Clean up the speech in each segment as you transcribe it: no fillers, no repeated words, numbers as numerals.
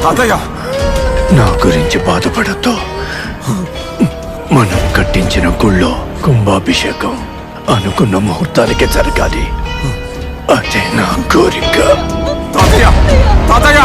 తాతయ్య, నా గురించి బాధపడద్దు. మనం కట్టించిన గుళ్ళో కుంభాభిషేకం అనుకున్న ముహూర్తానికే జరగాలి. అదే నా కోరిక. తాతయ్య, తాతయ్య!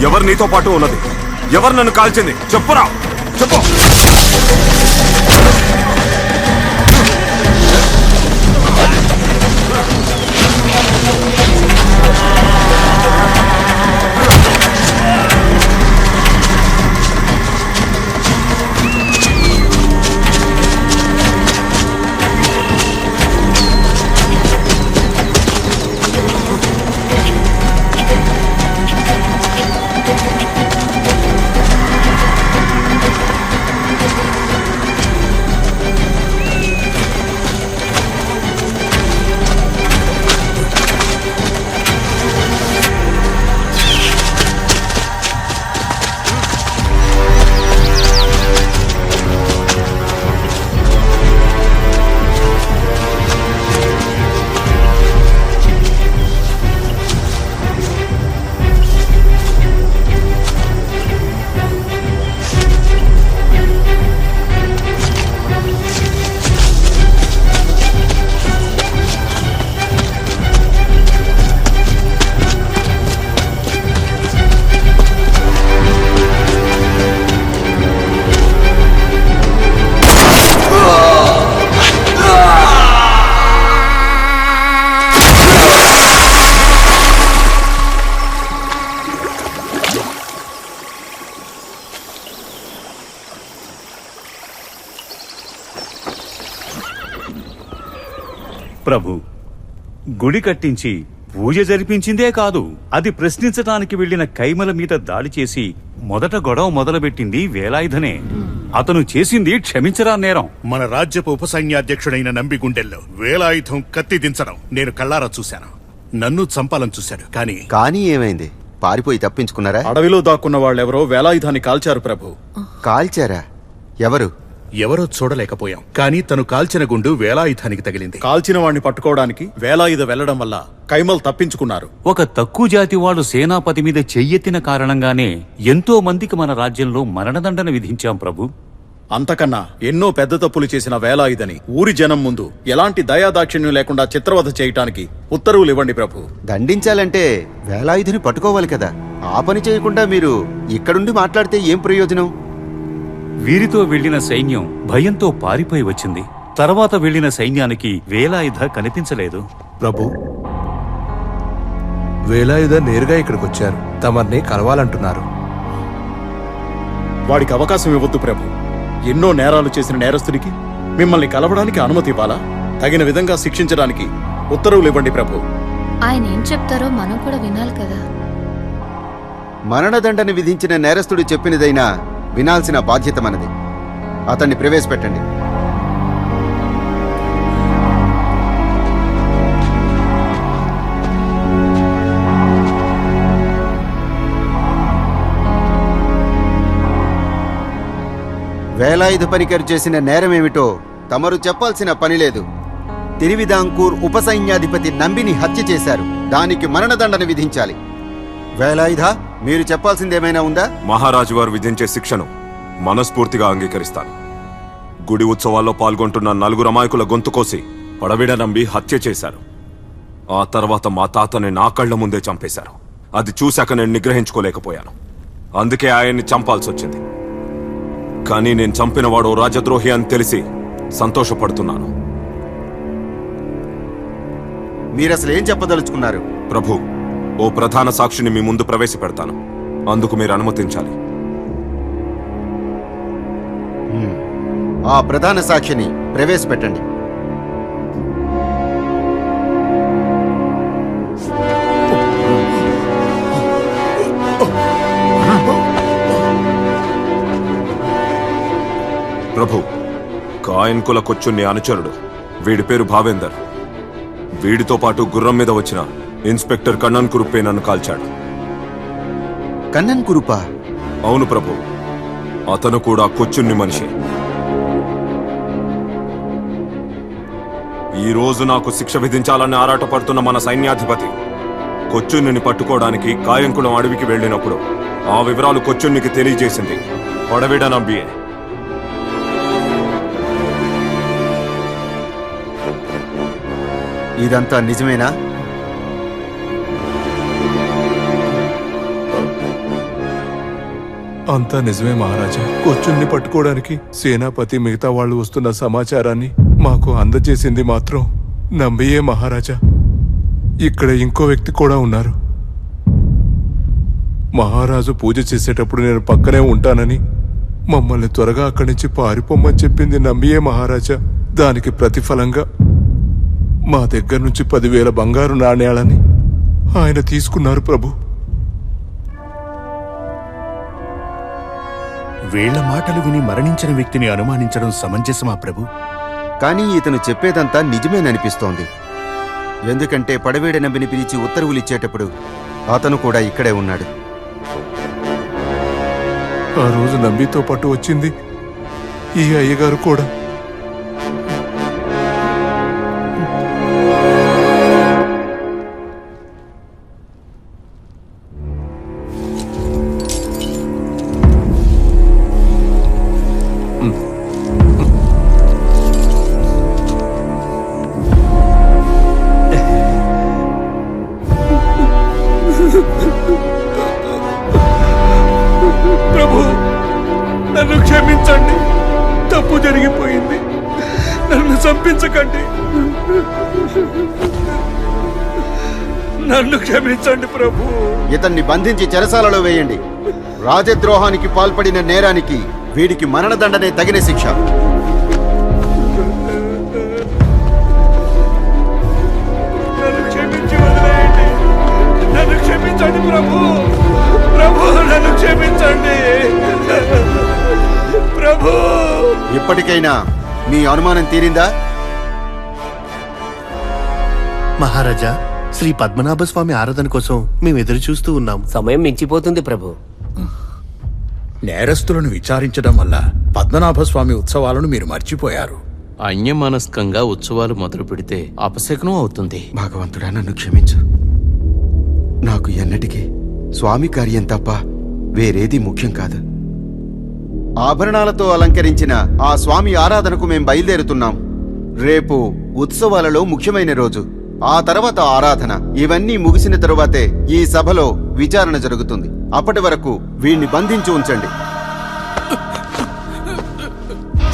ఎవరు నీతో పాటు ఉన్నది? ఎవరు నన్ను కాల్చింది? చెప్పురా, చెప్పు. ప్రభు, గుడి కట్టించి పూజ జరిపించిందే కాదు, అది ప్రశ్నించటానికి వెళ్లిన కైమల మీద దాడి చేసి మొదట గొడవ మొదలుపెట్టింది వేలాయుధనే. అతను చేసింది క్షమించరా నేరం. మన రాజ్యపు ఉపసైన్యాధ్యక్షుడైన నంబిగుండెల్లో వేలాయుధం కత్తి దించడం నేను కళ్ళారా చూశాను. నన్ను చంపాలని చూశాడు. కానీ ఏమైంది? పారిపోయి తప్పించుకున్నారా? అడవిలో దాక్కున్న వాళ్ళెవరో వేలాయుధాన్ని కాల్చారు ప్రభు. కాల్చారా? ఎవరు? ఎవరో చూడలేకపోయాం, కానీ తను కాల్చిన గుండు వేలాయుధానికి తగిలింది. కాల్చిన వాడిని పట్టుకోవడానికి వేలాయుధ వెళ్లడం వల్ల కైమల్ తప్పించుకున్నారు. ఒక తక్కువ జాతి వాడు సేనాపతి మీద చెయ్యెత్తిన కారణంగానే ఎంతో మందికి మన రాజ్యంలో మరణదండన విధించాం ప్రభు. అంతకన్నా ఎన్నో పెద్ద తప్పులు చేసిన వేలాయుధని ఊరి జనం ముందు ఎలాంటి దయాదాక్షిణ్యం లేకుండా చిత్రవధ చేయటానికి ఉత్తర్వులు ఇవ్వండి ప్రభు. దండించాలంటే వేలాయుధిని పట్టుకోవాలి కదా. ఆ పని చేయకుండా మీరు ఇక్కడుండి మాట్లాడితే ఏం ప్రయోజనం? వీరితో వెళ్లిన సైన్యం భయంతో పారిపోయి వచ్చింది. తర్వాత వెళ్లిన సైన్యానికి వేలాయుధ కనిపించలేదు. ప్రభు, వేలాయుధ నేరుగా ఇక్కడికి వచ్చారు. తమర్ని కలవాలంటున్నారు. వాడికి అవకాశం ఇవ్వద్దు ప్రభు. ఎన్నో నేరాలు చేసిన నేరస్తుడికి మిమ్మల్ని కలవడానికి అనుమతి ఇవ్వాలా? తగిన విధంగా శిక్షించడానికి ఉత్తర్వులు ఇవ్వండి ప్రభు. ఆయన ఏం చెప్తారో మనం కూడా వినాలి కదా. మరణదండని విధించిన నేరస్తుడు చెప్పినదైనా వినాల్సిన బాధ్యత మనది. అతన్ని ప్రవేశపెట్టండి. వేలాయుధ పనికరు చేసిన నేరమేమిటో తమరు చెప్పాల్సిన పని లేదు. తిరివిదాంకూర్ ఉపసైన్యాధిపతి నంబిని హత్య చేశారు. దానికి మరణదండన విధించాలి. వేలాయుధ, మీరు చెప్పాల్సిందేమైనా ఉందా? మహారాజు వారు విధించే శిక్షను మనస్ఫూర్తిగా అంగీకరిస్తాను. గుడి ఉత్సవాల్లో పాల్గొంటున్న 4 అమాయకుల గొంతు కోసి పడవిడ నంబి హత్య చేశారు. ఆ తర్వాత మా తాతని నా కళ్ల ముందే చంపేశారు. అది చూశాక నేను నిగ్రహించుకోలేకపోయాను. అందుకే ఆయన్ని చంపాల్సి వచ్చింది. కానీ నేను చంపినవాడు రాజద్రోహి అని తెలిసి సంతోషపడుతున్నాను. మీరసలు ఏం చెప్పదలుచుకున్నారు? ప్రభు, ఓ ప్రధాన సాక్షిని మీ ముందు ప్రవేశపెడతాను. అందుకు మీరు అనుమతించాలి. ఆ ప్రధాన సాక్షిని ప్రవేశపెట్టండి. ప్రభు, కాయన్ కుల కొచ్చుని అనుచరుడు. వీడి పేరు భావేందర్. వీడితో పాటు గుర్రం మీద వచ్చిన ఇన్స్పెక్టర్ కన్నన్ కురుప్పే నన్ను కాల్చాడు. కన్నన్ కురుపా? అవును ప్రభు, అతను కూడా కొచ్చున్ని మనిషి. ఈ రోజు నాకు శిక్ష విధించాలని ఆరాటపడుతున్న మన సైన్యాధిపతి కొచ్చున్ని పట్టుకోవడానికి కాయంకుళం అడవికి వెళ్ళినప్పుడు ఆ వివరాలు కొచ్చున్నికి తెలియజేసింది పడవిడ నంబియే. ఇదంతా నిజమేనా? అంతా నిజమే మహారాజా. కొచ్చుల్ని పట్టుకోవడానికి సేనాపతి మిగతా వాళ్ళు వస్తున్న సమాచారాన్ని మాకు అందజేసింది మాత్రం నంబియే మహారాజా. ఇక్కడ ఇంకో వ్యక్తి కూడా ఉన్నారు. మహారాజు పూజ చేసేటప్పుడు నేను పక్కనే ఉంటానని మమ్మల్ని త్వరగా అక్కడి నుంచి పారిపోమ్మని చెప్పింది నంబియే మహారాజా. దానికి ప్రతిఫలంగా మా దగ్గర నుంచి 10,000 బంగారు నాణేలని ఆయన తీసుకున్నారు ప్రభు. వీళ్ల మాటలు విని మరణించిన వ్యక్తిని అనుమానించడం సమంజసమా ప్రభు? కానీ ఇతను చెప్పేదంతా నిజమేననిపిస్తోంది. ఎందుకంటే పడవేడ నంబిని పిలిచి ఉత్తర్వులిచ్చేటప్పుడు అతను కూడా ఇక్కడే ఉన్నాడు. ఆ రోజు నంబితో పాటు వచ్చింది ఈ అయ్యగారు కూడా. ప్రభు, నన్ను క్షమించండి. తప్పు జరిగిపోయింది. నన్ను చంపించకండి. నన్ను క్షమించండి ప్రభు. ఇతన్ని బంధించి చెరసాలలో వేయండి. రాజద్రోహానికి పాల్పడిన నేరానికి వీడికి మరణదండనే తగిన శిక్ష. నన్ను క్షమించి వదిలేయండి. నన్ను క్షమించండి ప్రభు. ప్రభు, నన్ను క్షమించండి ప్రభు. ఇప్పటికైనా మీ అనుమానం తీరిందా? మహారాజా, శ్రీ పద్మనాభస్వామి ఆరాధన కోసం మేము ఎదురు చూస్తూ ఉన్నాం. సమయం మించిపోతుంది ప్రభు. నేరస్తులను విచారించడం వల్ల పద్మనాభస్వామి ఉత్సవాలను మీరు మర్చిపోయారు. అన్యమనస్కంగా ఉత్సవాలు మొదలు పెడితే అపశకునం అవుతుంది. భగవంతుడా నన్ను క్షమించు. నాకు ఎన్నటికీ స్వామి కార్యం తప్ప వేరేది ముఖ్యం కాదు. ఆభరణాలతో అలంకరించిన ఆ స్వామి ఆరాధనకు మేం బయలుదేరుతున్నాం. రేపు ఉత్సవాలలో ముఖ్యమైన రోజు. ఆ తర్వాత ఆరాధన. ఇవన్నీ ముగిసిన తరువాతే ఈ సభలో విచారణ జరుగుతుంది. అప్పటి వరకు వీణ్ణి బంధించి ఉంచండి.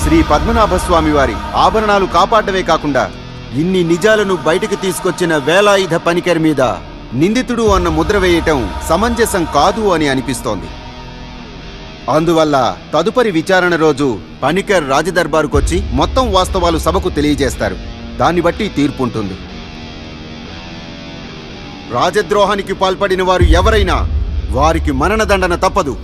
శ్రీ పద్మనాభస్వామి వారి ఆభరణాలు కాపాడమే కాకుండా ఇన్ని నిజాలను బయటకు తీసుకొచ్చిన వేలాయుధ పనికర్ మీద నిందితుడు అన్న ముద్ర వేయటం సమంజసం కాదు అని అనిపిస్తోంది. అందువల్ల తదుపరి విచారణ రోజు పనికర్ రాజదర్బారుకొచ్చి మొత్తం వాస్తవాలు సభకు తెలియజేస్తారు. దాన్ని బట్టి తీర్పు ఉంటుంది. రాజద్రోహానికి పాల్పడిన వారు ఎవరైనా వారికి మరణదండన తప్పదు.